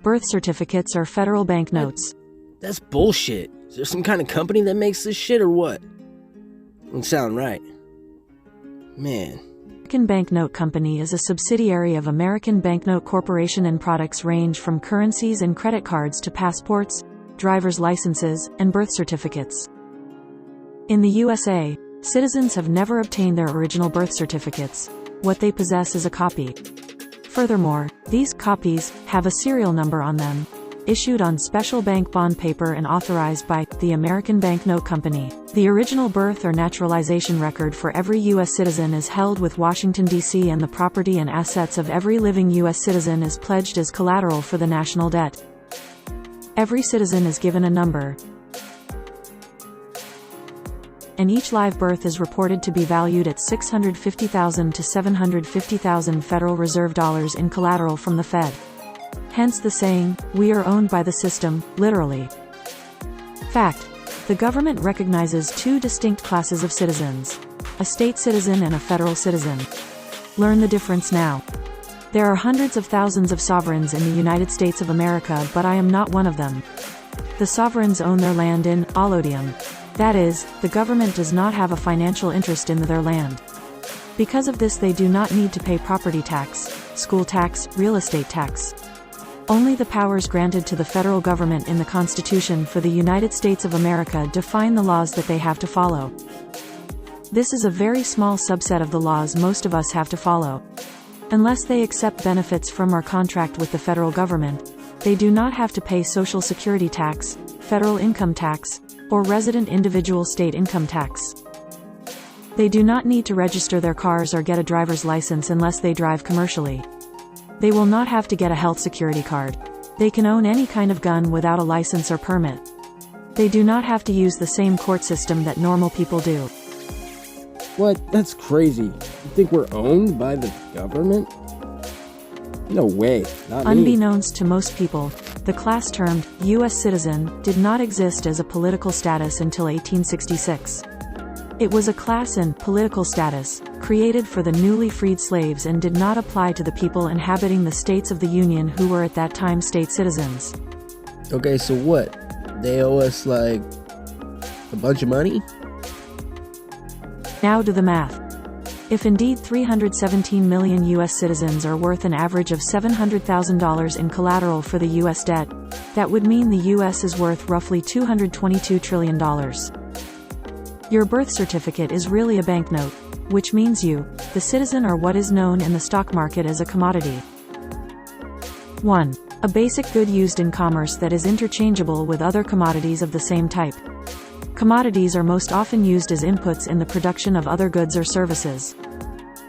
Birth certificates are federal banknotes. That's bullshit. Is there some kind of company that makes this shit or what? Doesn't sound right. Man. American Banknote Company is a subsidiary of American Banknote Corporation, and products range from currencies and credit cards to passports, driver's licenses, and birth certificates. In the USA, citizens have never obtained their original birth certificates. What they possess is a copy. Furthermore, these copies have a serial number on them, issued on special bank bond paper and authorized by the American Banknote Company. The original birth or naturalization record for every U.S. citizen is held with Washington, D.C., and the property and assets of every living U.S. citizen is pledged as collateral for the national debt. Every citizen is given a number, and each live birth is reported to be valued at $650,000 to $750,000 Federal Reserve dollars in collateral from the Fed. Hence the saying, "We are owned by the system," literally. Fact: the government recognizes two distinct classes of citizens: a state citizen and a federal citizen. Learn the difference now. There are hundreds of thousands of sovereigns in the United States of America, but I am not one of them. The sovereigns own their land in allodium. That is, the government does not have a financial interest in their land. Because of this, they do not need to pay property tax, school tax, real estate tax. Only the powers granted to the federal government in the Constitution for the United States of America define the laws that they have to follow. This is a very small subset of the laws most of us have to follow. Unless they accept benefits from our contract with the federal government, they do not have to pay Social Security tax, federal income tax, or resident individual state income tax. They do not need to register their cars or get a driver's license unless they drive commercially. They will not have to get a health security card. They can own any kind of gun without a license or permit. They do not have to use the same court system that normal people do. What? That's crazy. You think we're owned by the government? No way. Not me. Unbeknownst to most people, the class termed U.S. citizen did not exist as a political status until 1866. It was a class and political status created for the newly freed slaves and did not apply to the people inhabiting the states of the Union who were at that time state citizens. Okay, so what? They owe us, like, a bunch of money? Now do the math. If indeed 317 million U.S. citizens are worth an average of $700,000 in collateral for the U.S. debt, that would mean the U.S. is worth roughly $222 trillion. Your birth certificate is really a banknote, which means you, the citizen, are what is known in the stock market as a commodity. 1. A basic good used in commerce that is interchangeable with other commodities of the same type. Commodities are most often used as inputs in the production of other goods or services.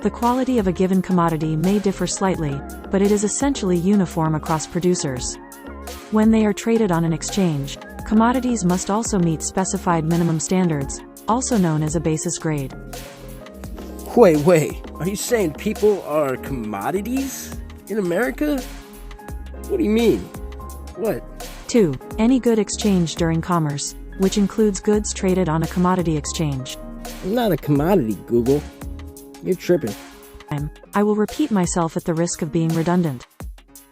The quality of a given commodity may differ slightly, but it is essentially uniform across producers. When they are traded on an exchange, commodities must also meet specified minimum standards, also known as a basis grade. Wait. Are you saying people are commodities in America? What do you mean? What? 2. Any good exchanged during commerce, which includes goods traded on a commodity exchange. I'm not a commodity, Google. You're tripping. I will repeat myself at the risk of being redundant.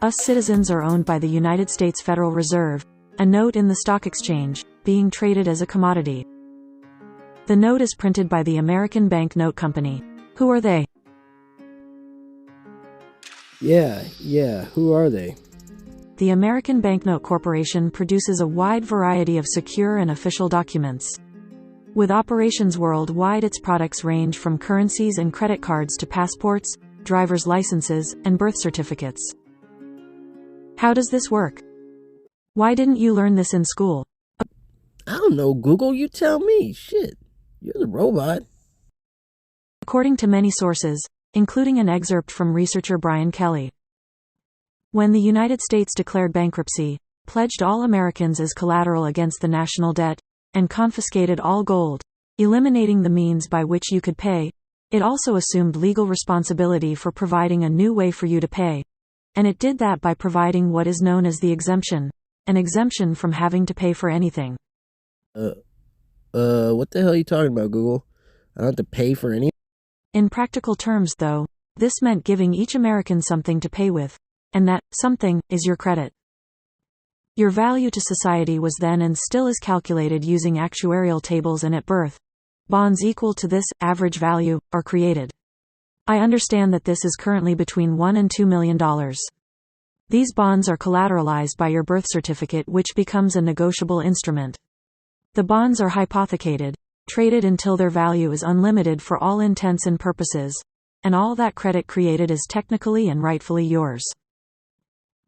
Us citizens are owned by the United States Federal Reserve, a note in the stock exchange, being traded as a commodity. The note is printed by the American Banknote Company. Who are they? Yeah, who are they? The American Banknote Corporation produces a wide variety of secure and official documents. With operations worldwide, its products range from currencies and credit cards to passports, driver's licenses, and birth certificates. How does this work? Why didn't you learn this in school? I don't know, Google. You tell me. Shit. You're the robot. According to many sources, including an excerpt from researcher Brian Kelly, when the United States declared bankruptcy, pledged all Americans as collateral against the national debt, and confiscated all gold, eliminating the means by which you could pay, it also assumed legal responsibility for providing a new way for you to pay. And it did that by providing what is known as the exemption, an exemption from having to pay for anything. What the hell are you talking about, Google? I don't have to pay for anything? In practical terms, though, this meant giving each American something to pay with, and that something is your credit. Your value to society was then and still is calculated using actuarial tables, and at birth, bonds equal to this average value are created. I understand that this is currently between $1 and $2 million. These bonds are collateralized by your birth certificate, which becomes a negotiable instrument. The bonds are hypothecated, traded until their value is unlimited for all intents and purposes, and all that credit created is technically and rightfully yours.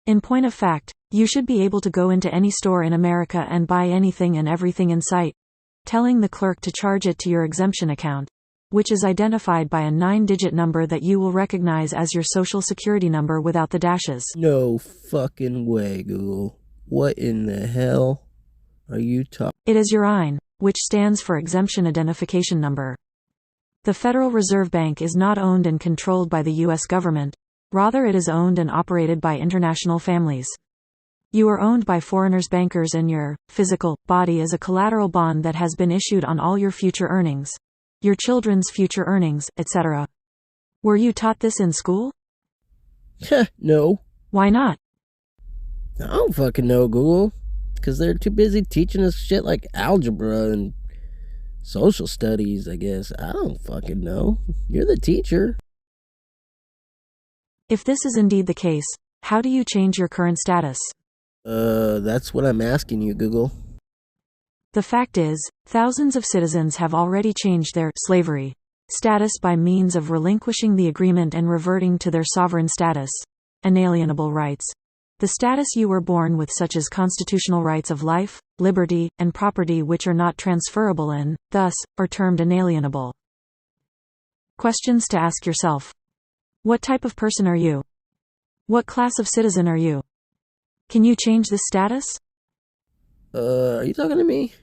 In point of fact, you should be able to go into any store in America and buy anything and everything in sight, telling the clerk to charge it to your exemption account, which is identified by a 9-digit number that you will recognize as your social security number without the dashes. No fucking way, Google. What in the hell are you talking? It is your EIN, which stands for Exemption Identification Number. The Federal Reserve Bank is not owned and controlled by the U.S. government, rather it is owned and operated by international families. You are owned by foreigners' bankers, and your physical body is a collateral bond that has been issued on all your future earnings, your children's future earnings, etc. Were you taught this in school? No. Why not? I don't fucking know, Google. Because they're too busy teaching us shit like algebra and social studies, I guess. I don't fucking know. You're the teacher. If this is indeed the case, how do you change your current status? That's what I'm asking you, Google. The fact is, thousands of citizens have already changed their slavery status by means of relinquishing the agreement and reverting to their sovereign status, inalienable rights, the status you were born with, such as constitutional rights of life, liberty, and property, which are not transferable and, thus, are termed inalienable. Questions to ask yourself. What type of person are you? What class of citizen are you? Can you change this status? Are you talking to me?